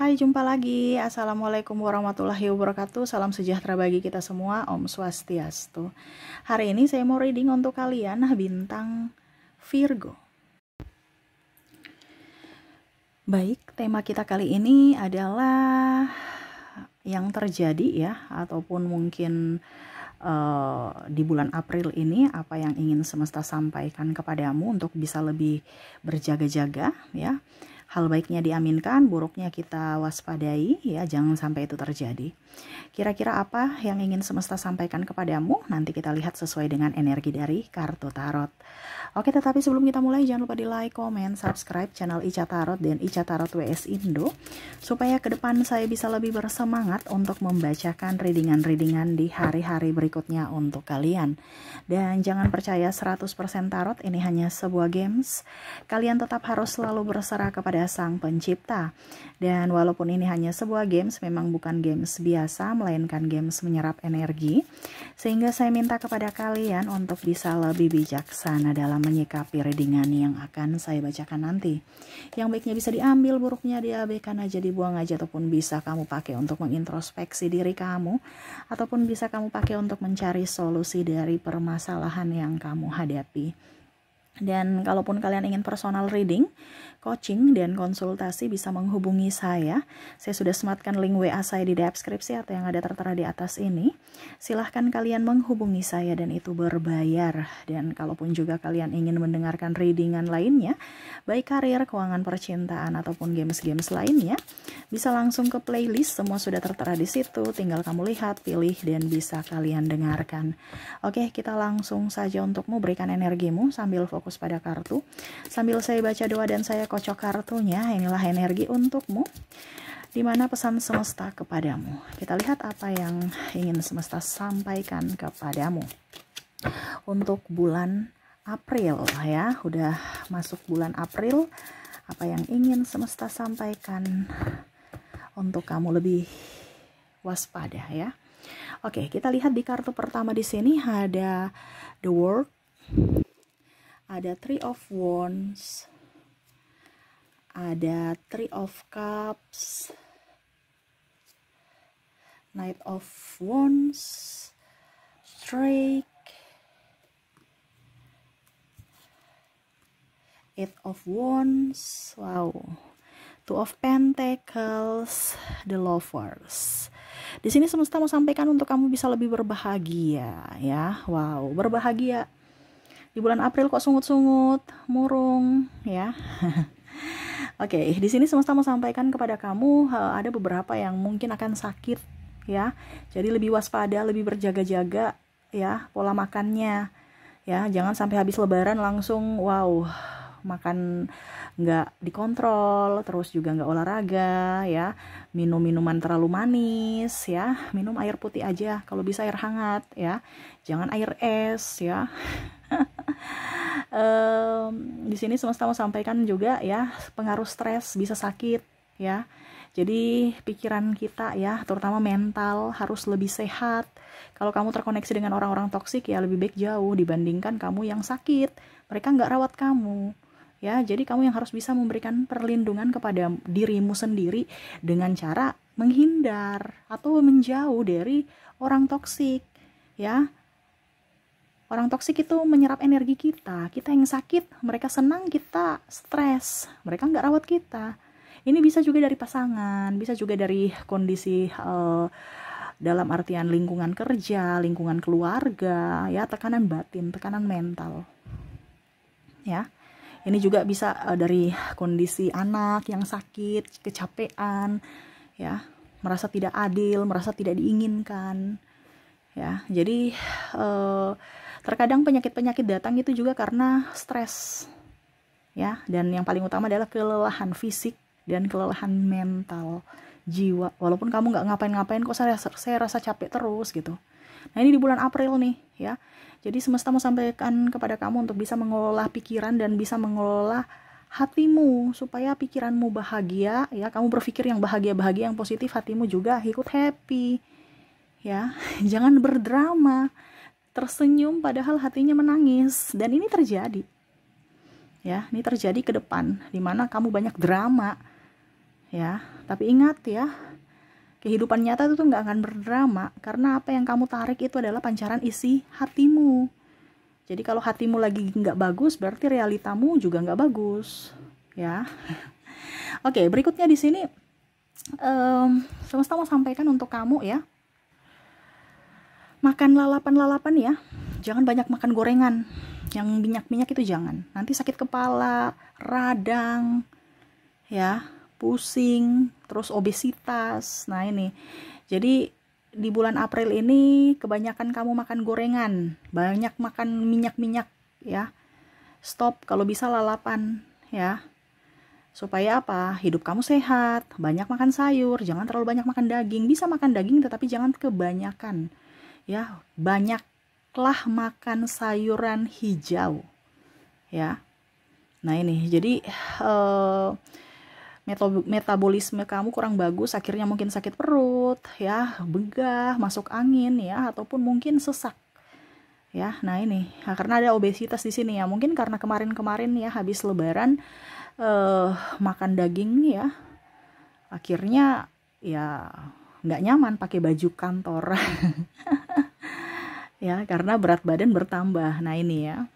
Hai, jumpa lagi. Assalamualaikum warahmatullahi wabarakatuh. Salam sejahtera bagi kita semua. Om Swastiastu. Hari ini saya mau reading untuk kalian bintang Virgo. Baik, tema kita kali ini adalah yang terjadi ya, ataupun mungkin di bulan April ini apa yang ingin semesta sampaikan kepadamu untuk bisa lebih berjaga-jaga ya. Hal baiknya diaminkan, buruknya kita waspadai ya, jangan sampai itu terjadi. Kira-kira apa yang ingin semesta sampaikan kepadamu? Nanti kita lihat sesuai dengan energi dari kartu tarot. Oke, tetapi sebelum kita mulai jangan lupa di like, comment, subscribe channel Ica Tarot dan Ica Tarot WS Indo supaya ke depan saya bisa lebih bersemangat untuk membacakan readingan-readingan di hari-hari berikutnya untuk kalian. Dan jangan percaya 100% tarot ini hanya sebuah games. Kalian tetap harus selalu berserah kepada Sang Pencipta. Dan walaupun ini hanya sebuah games, memang bukan games biasa, melainkan games menyerap energi. Sehingga saya minta kepada kalian untuk bisa lebih bijaksana dalam menyikapi readingan yang akan saya bacakan nanti. Yang baiknya bisa diambil, buruknya diabaikan aja, dibuang aja, ataupun bisa kamu pakai untuk mengintrospeksi diri kamu, ataupun bisa kamu pakai untuk mencari solusi dari permasalahan yang kamu hadapi. Dan kalaupun kalian ingin personal reading, coaching, dan konsultasi bisa menghubungi saya. Saya sudah sematkan link WA saya di deskripsi atau yang ada tertera di atas ini. Silahkan kalian menghubungi saya dan itu berbayar. Dan kalaupun juga kalian ingin mendengarkan readingan lainnya, baik karir, keuangan, percintaan, ataupun games-games lainnya, bisa langsung ke playlist. Semua sudah tertera di situ. Tinggal kamu lihat, pilih, dan bisa kalian dengarkan. Oke, kita langsung saja untuk memberikan energimu sambil fokus pada kartu. Sambil saya baca doa dan saya kocok kartunya, inilah energi untukmu. Dimana pesan semesta kepadamu. Kita lihat apa yang ingin semesta sampaikan kepadamu. Untuk bulan April ya, udah masuk bulan April. Apa yang ingin semesta sampaikan untuk kamu lebih waspada ya. Oke, kita lihat di kartu pertama di sini ada The World. Ada Three of Wands, ada Three of Cups, Knight of Wands, Strike, Eight of Wands, wow, Two of Pentacles, The Lovers. Di sini semesta mau sampaikan untuk kamu bisa lebih berbahagia ya, wow, berbahagia. Di bulan April kok sungut-sungut, murung ya. Oke, di sini semesta mau sampaikan kepada kamu ada beberapa yang mungkin akan sakit ya. Jadi lebih waspada, lebih berjaga-jaga ya, pola makannya ya. Jangan sampai habis lebaran langsung wow, makan nggak dikontrol, terus juga nggak olahraga ya, minum minuman terlalu manis ya, minum air putih aja, kalau bisa air hangat ya, jangan air es ya. Di sini semesta mau sampaikan juga ya, pengaruh stres bisa sakit ya. Jadi pikiran kita ya, terutama mental harus lebih sehat. Kalau kamu terkoneksi dengan orang-orang toksik ya lebih baik jauh dibandingkan kamu yang sakit. Mereka nggak rawat kamu ya. Jadi kamu yang harus bisa memberikan perlindungan kepada dirimu sendiri dengan cara menghindar atau menjauh dari orang toksik ya. Orang toksik itu menyerap energi kita. Kita yang sakit, mereka senang, kita stres. Mereka nggak rawat kita. Ini bisa juga dari pasangan, bisa juga dari kondisi dalam artian lingkungan kerja, lingkungan keluarga, ya, tekanan batin, tekanan mental. Ya. Ini juga bisa dari kondisi anak yang sakit, kecapean, ya, merasa tidak adil, merasa tidak diinginkan. Ya, jadi terkadang penyakit-penyakit datang itu juga karena stres ya, dan yang paling utama adalah kelelahan fisik dan kelelahan mental jiwa. Walaupun kamu nggak ngapain-ngapain kok saya rasa capek terus gitu. Nah, ini di bulan April nih ya. Jadi semesta mau sampaikan kepada kamu untuk bisa mengelola pikiran dan bisa mengelola hatimu supaya pikiranmu bahagia ya. Kamu berpikir yang bahagia-bahagia, yang positif, hatimu juga ikut happy ya. Jangan berdrama, tersenyum padahal hatinya menangis. Dan ini terjadi ya, ini terjadi ke depan dimana kamu banyak drama ya. Tapi ingat ya, kehidupan nyata itu tuh nggak akan berdrama, karena apa yang kamu tarik itu adalah pancaran isi hatimu. Jadi kalau hatimu lagi nggak bagus, berarti realitamu juga nggak bagus, ya. Oke, berikutnya di sini semesta mau sampaikan untuk kamu ya, makan lalapan-lalapan ya, jangan banyak makan gorengan yang minyak-minyak itu, jangan, nanti sakit kepala, radang ya, pusing, terus obesitas. Nah ini, jadi di bulan April ini kebanyakan kamu makan gorengan, banyak makan minyak-minyak ya, stop kalau bisa lalapan ya, supaya apa, hidup kamu sehat, banyak makan sayur, jangan terlalu banyak makan daging, bisa makan daging tetapi jangan kebanyakan ya, banyaklah makan sayuran hijau ya. Nah ini, jadi metabolisme kamu kurang bagus, akhirnya mungkin sakit perut ya, begah, masuk angin ya, ataupun mungkin sesak ya. Nah ini, karena ada obesitas di sini ya, mungkin karena kemarin-kemarin ya habis lebaran makan daging ya, akhirnya ya nggak nyaman pakai baju kantor ya, karena berat badan bertambah. Nah ini ya,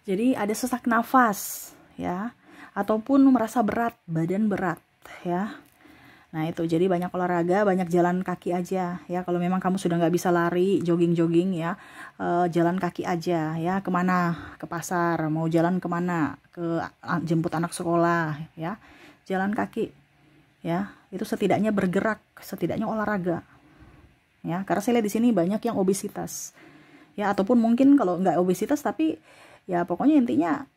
jadi ada sesak nafas ya, ataupun merasa berat, badan berat ya. Nah itu, jadi banyak olahraga, banyak jalan kaki aja ya. Kalau memang kamu sudah nggak bisa lari, jogging-jogging ya, jalan kaki aja ya. Kemana? Ke pasar, mau jalan kemana? Ke jemput anak sekolah ya, jalan kaki ya. Itu setidaknya bergerak, setidaknya olahraga ya. Karena saya lihat di sini banyak yang obesitas ya, ataupun mungkin kalau nggak obesitas tapi ya pokoknya intinya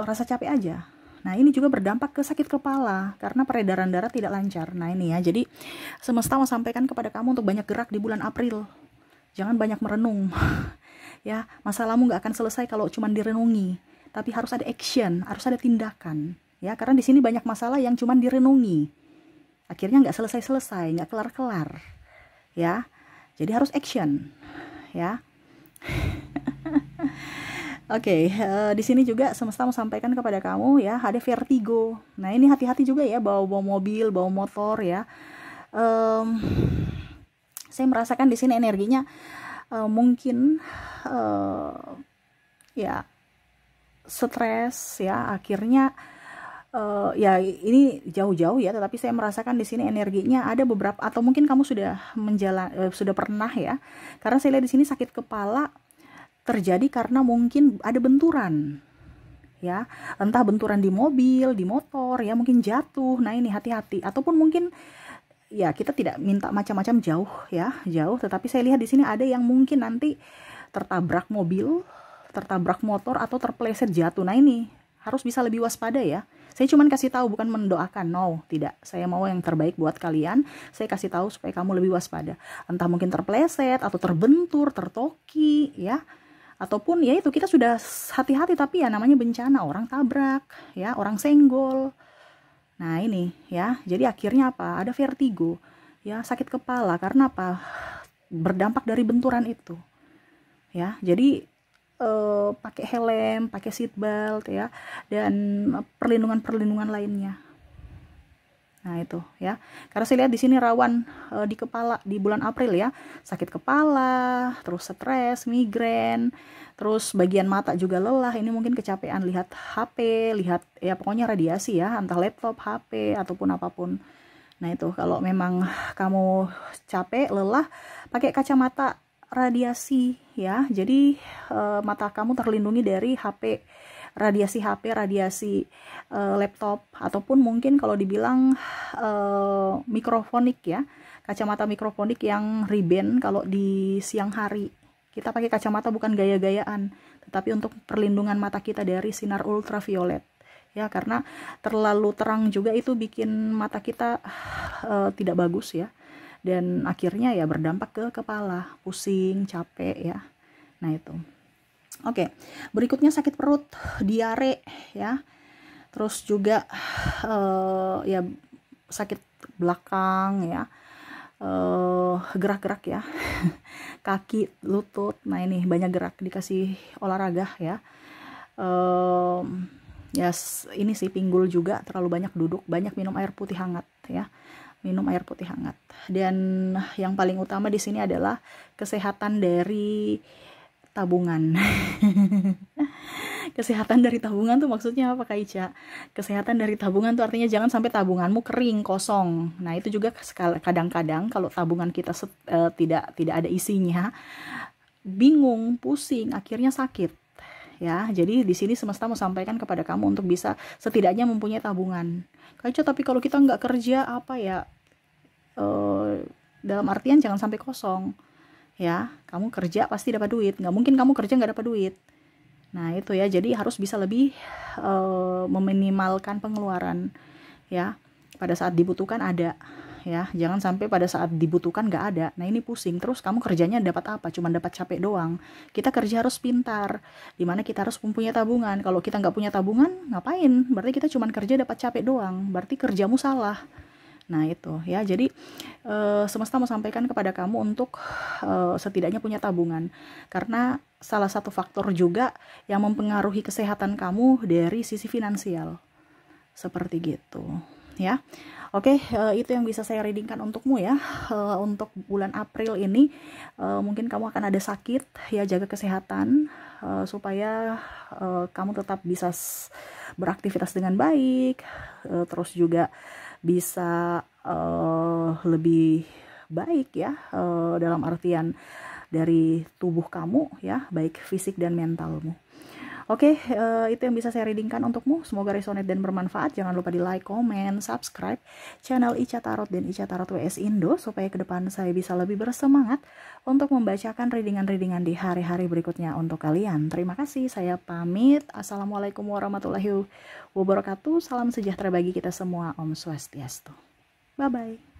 rasa capek aja. Nah ini juga berdampak ke sakit kepala karena peredaran darah tidak lancar. Nah ini ya, jadi semesta mau sampaikan kepada kamu untuk banyak gerak di bulan April, jangan banyak merenung ya. Masalahmu nggak akan selesai kalau cuma direnungi, tapi harus ada action, harus ada tindakan ya. Karena di sini banyak masalah yang cuma direnungi, akhirnya nggak selesai-selesai, nggak kelar-kelar ya. Jadi harus action ya. Oke, di sini juga semesta mau sampaikan kepada kamu ya, ada vertigo. Nah ini hati-hati juga ya, bawa mobil, bawa motor ya. Saya merasakan di sini energinya mungkin ya stres ya, akhirnya ya ini jauh-jauh ya, tetapi saya merasakan di sini energinya ada beberapa, atau mungkin kamu sudah sudah pernah ya, karena saya lihat di sini sakit kepala terjadi karena mungkin ada benturan ya, entah benturan di mobil, di motor ya, mungkin jatuh. Nah ini hati-hati, ataupun mungkin ya kita tidak minta macam-macam, jauh ya, jauh, tetapi saya lihat di sini ada yang mungkin nanti tertabrak mobil, tertabrak motor, atau terpeleset jatuh. Nah ini harus bisa lebih waspada ya. Saya cuma kasih tahu, bukan mendoakan, no, tidak. Saya mau yang terbaik buat kalian. Saya kasih tahu supaya kamu lebih waspada. Entah mungkin terpeleset atau terbentur, tertoki ya, ataupun ya itu kita sudah hati-hati tapi ya namanya bencana, orang tabrak ya, orang senggol. Nah ini ya, jadi akhirnya apa, ada vertigo ya, sakit kepala karena apa, berdampak dari benturan itu ya. Jadi pakai helm, pakai seat belt ya, dan perlindungan lainnya. Nah itu ya, karena saya lihat di sini rawan di kepala di bulan April ya, sakit kepala, terus stres, migrain, terus bagian mata juga lelah. Ini mungkin kecapean lihat HP, lihat ya pokoknya radiasi ya, entah laptop, HP ataupun apapun. Nah itu, kalau memang kamu capek, lelah, pakai kacamata radiasi ya. Jadi mata kamu terlindungi dari HP, radiasi HP, radiasi laptop, ataupun mungkin kalau dibilang mikrofonik ya, kacamata mikrofonik yang Ray-Ban kalau di siang hari. Kita pakai kacamata bukan gaya-gayaan, tetapi untuk perlindungan mata kita dari sinar ultraviolet ya, karena terlalu terang juga itu bikin mata kita tidak bagus ya, dan akhirnya ya berdampak ke kepala, pusing, capek ya. Nah itu. Oke, berikutnya sakit perut, diare ya, terus juga ya sakit belakang ya, gerak-gerak ya, kaki, lutut. Nah ini banyak gerak, dikasih olahraga ya. ini sih pinggul juga, terlalu banyak duduk, banyak minum air putih hangat ya. Minum air putih hangat. Dan yang paling utama di sini adalah kesehatan dari tabungan. Kesehatan dari tabungan tuh maksudnya apa, Kak Ica? Kesehatan dari tabungan tuh artinya jangan sampai tabunganmu kering, kosong. Nah, itu juga kadang-kadang kalau tabungan kita tidak ada isinya, bingung, pusing, akhirnya sakit. Ya, jadi di sini semesta mau sampaikan kepada kamu untuk bisa setidaknya mempunyai tabungan. Kak Ica, tapi kalau kita nggak kerja apa ya? Dalam artian jangan sampai kosong. Ya, kamu kerja pasti dapat duit. Nggak mungkin kamu kerja nggak dapat duit. Nah, itu ya, jadi harus bisa lebih meminimalkan pengeluaran ya. Pada saat dibutuhkan ada ya, jangan sampai pada saat dibutuhkan nggak ada. Nah, ini pusing, terus kamu kerjanya dapat apa? Cuma dapat capek doang. Kita kerja harus pintar, dimana kita harus mempunyai tabungan. Kalau kita nggak punya tabungan, ngapain? Berarti kita cuma kerja dapat capek doang, berarti kerjamu salah. Nah, itu ya, jadi semesta mau sampaikan kepada kamu untuk setidaknya punya tabungan, karena salah satu faktor juga yang mempengaruhi kesehatan kamu dari sisi finansial, seperti gitu ya. Oke, itu yang bisa saya readingkan untukmu ya. Untuk bulan April ini mungkin kamu akan ada sakit ya, jaga kesehatan supaya kamu tetap bisa beraktivitas dengan baik, terus juga bisa lebih baik ya, dalam artian dari tubuh kamu ya, baik fisik dan mentalmu. Oke, itu yang bisa saya readingkan untukmu. Semoga resonate dan bermanfaat. Jangan lupa di like, comment, subscribe channel Ica Tarot dan Ica Tarot WS Indo, supaya ke depan saya bisa lebih bersemangat untuk membacakan readingan-readingan di hari-hari berikutnya untuk kalian. Terima kasih, saya pamit. Assalamualaikum warahmatullahi wabarakatuh. Salam sejahtera bagi kita semua. Om Swastiastu. Bye-bye.